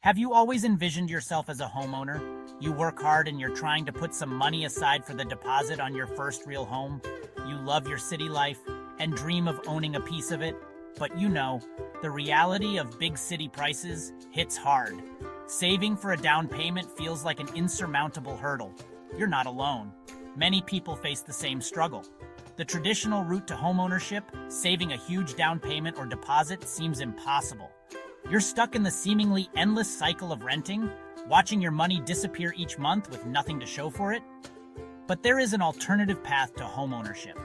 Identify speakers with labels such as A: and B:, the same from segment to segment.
A: Have you always envisioned yourself as a homeowner? You work hard and you're trying to put some money aside for the deposit on your first real home. You love your city life and dream of owning a piece of it. But you know, the reality of big city prices hits hard. Saving for a down payment feels like an insurmountable hurdle. You're not alone. Many people face the same struggle. The traditional route to homeownership, saving a huge down payment or deposit, seems impossible. You're stuck in the seemingly endless cycle of renting, watching your money disappear each month with nothing to show for it. But there is an alternative path to homeownership.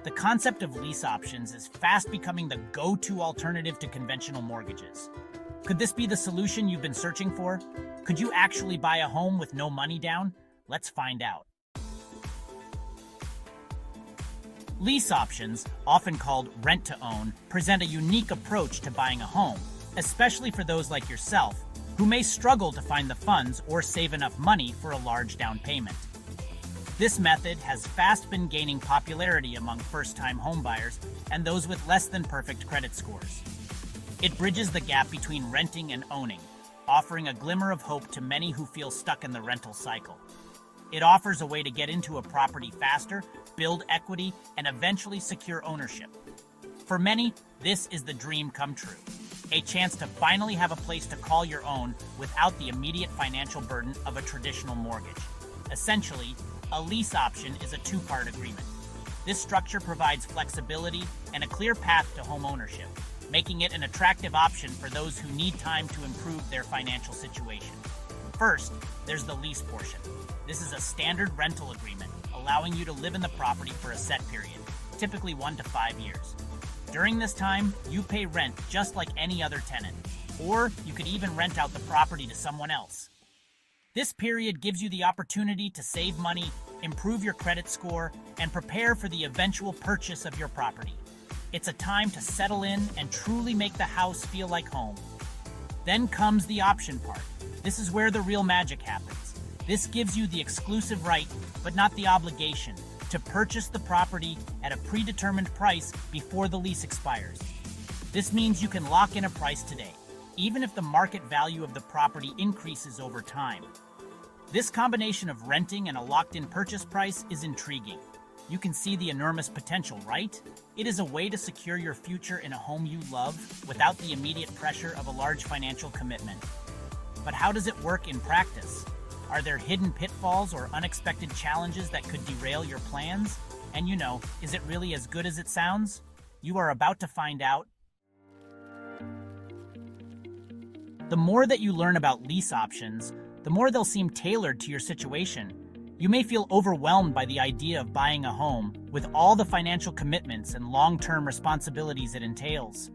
A: The concept of lease options is fast becoming the go-to alternative to conventional mortgages. Could this be the solution you've been searching for? Could you actually buy a home with no money down? Let's find out. Lease options, often called rent-to-own, present a unique approach to buying a home, especially for those like yourself who may struggle to find the funds or save enough money for a large down payment. This method has fast been gaining popularity among first-time homebuyers and those with less than perfect credit scores. It bridges the gap between renting and owning, offering a glimmer of hope to many who feel stuck in the rental cycle. It offers a way to get into a property faster, build equity, and eventually secure ownership. For many, this is the dream come true. A chance to finally have a place to call your own without the immediate financial burden of a traditional mortgage. Essentially, a lease option is a two-part agreement. This structure provides flexibility and a clear path to home ownership, making it an attractive option for those who need time to improve their financial situation. First, there's the lease portion. This is a standard rental agreement, allowing you to live in the property for a set period, typically 1 to 5 years. During this time, you pay rent just like any other tenant, or you could even rent out the property to someone else. This period gives you the opportunity to save money, improve your credit score, and prepare for the eventual purchase of your property. It's a time to settle in and truly make the house feel like home. Then comes the option part. This is where the real magic happens. This gives you the exclusive right, but not the obligation, to purchase the property at a predetermined price before the lease expires. This means you can lock in a price today, even if the market value of the property increases over time. This combination of renting and a locked-in purchase price is intriguing. You can see the enormous potential, right? It is a way to secure your future in a home you love without the immediate pressure of a large financial commitment. But how does it work in practice? Are there hidden pitfalls or unexpected challenges that could derail your plans? And you know, is it really as good as it sounds? You are about to find out. The more that you learn about lease options, the more they'll seem tailored to your situation. You may feel overwhelmed by the idea of buying a home with all the financial commitments and long-term responsibilities it entails.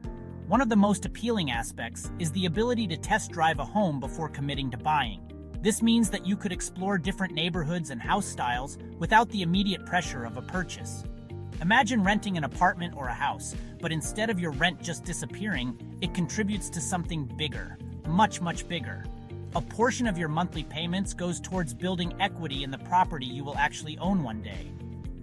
A: One of the most appealing aspects is the ability to test drive a home before committing to buying. This means that you could explore different neighborhoods and house styles without the immediate pressure of a purchase. Imagine renting an apartment or a house, but instead of your rent just disappearing, it contributes to something bigger, much bigger. A portion of your monthly payments goes towards building equity in the property you will actually own one day.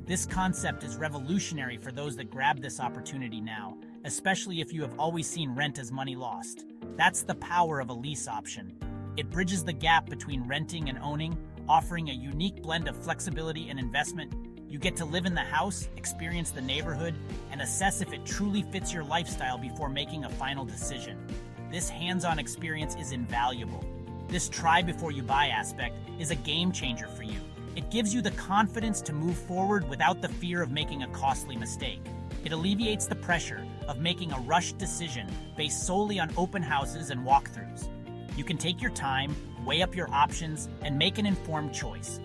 A: This concept is revolutionary for those that grab this opportunity now, especially if you have always seen rent as money lost. That's the power of a lease option. It bridges the gap between renting and owning, offering a unique blend of flexibility and investment. You get to live in the house, experience the neighborhood, and assess if it truly fits your lifestyle before making a final decision. This hands-on experience is invaluable. This try before you buy aspect is a game changer for you. It gives you the confidence to move forward without the fear of making a costly mistake. It alleviates the pressure of making a rushed decision based solely on open houses and walkthroughs. You can take your time, weigh up your options, and make an informed choice.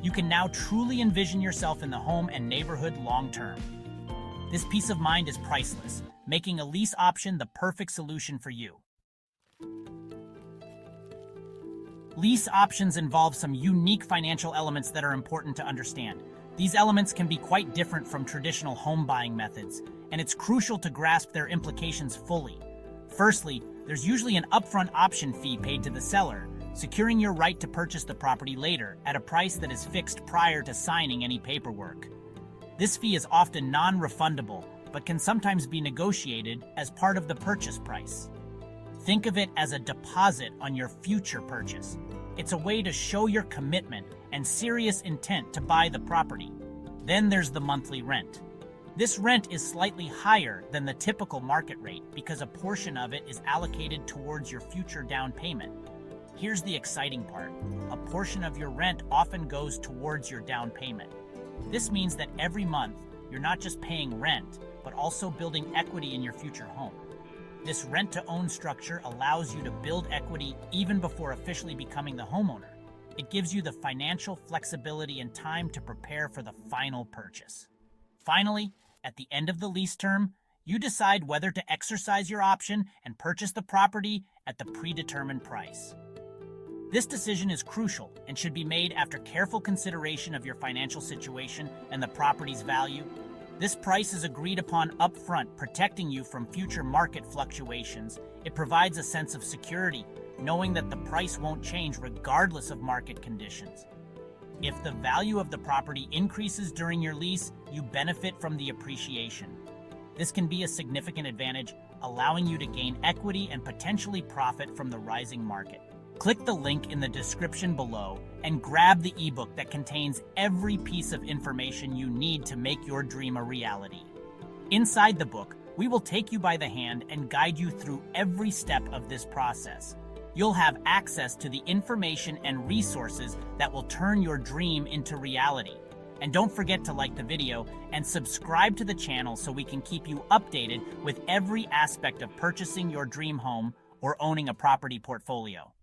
A: You can now truly envision yourself in the home and neighborhood long-term. This peace of mind is priceless, making a lease option the perfect solution for you. Lease options involve some unique financial elements that are important to understand. These elements can be quite different from traditional home buying methods, and it's crucial to grasp their implications fully. Firstly, there's usually an upfront option fee paid to the seller, securing your right to purchase the property later at a price that is fixed prior to signing any paperwork. This fee is often non-refundable, but can sometimes be negotiated as part of the purchase price. Think of it as a deposit on your future purchase. It's a way to show your commitment and serious intent to buy the property. Then there's the monthly rent. This rent is slightly higher than the typical market rate because a portion of it is allocated towards your future down payment. Here's the exciting part. A portion of your rent often goes towards your down payment. This means that every month, you're not just paying rent, but also building equity in your future home. This rent-to-own structure allows you to build equity even before officially becoming the homeowner. It gives you the financial flexibility and time to prepare for the final purchase. Finally, at the end of the lease term, you decide whether to exercise your option and purchase the property at the predetermined price. This decision is crucial and should be made after careful consideration of your financial situation and the property's value. This price is agreed upon upfront, protecting you from future market fluctuations. It provides a sense of security, knowing that the price won't change regardless of market conditions. If the value of the property increases during your lease, you benefit from the appreciation. This can be a significant advantage, allowing you to gain equity and potentially profit from the rising market. Click the link in the description below and grab the ebook that contains every piece of information you need to make your dream a reality. Inside the book, we will take you by the hand and guide you through every step of this process. You'll have access to the information and resources that will turn your dream into reality. And don't forget to like the video and subscribe to the channel so we can keep you updated with every aspect of purchasing your dream home or owning a property portfolio.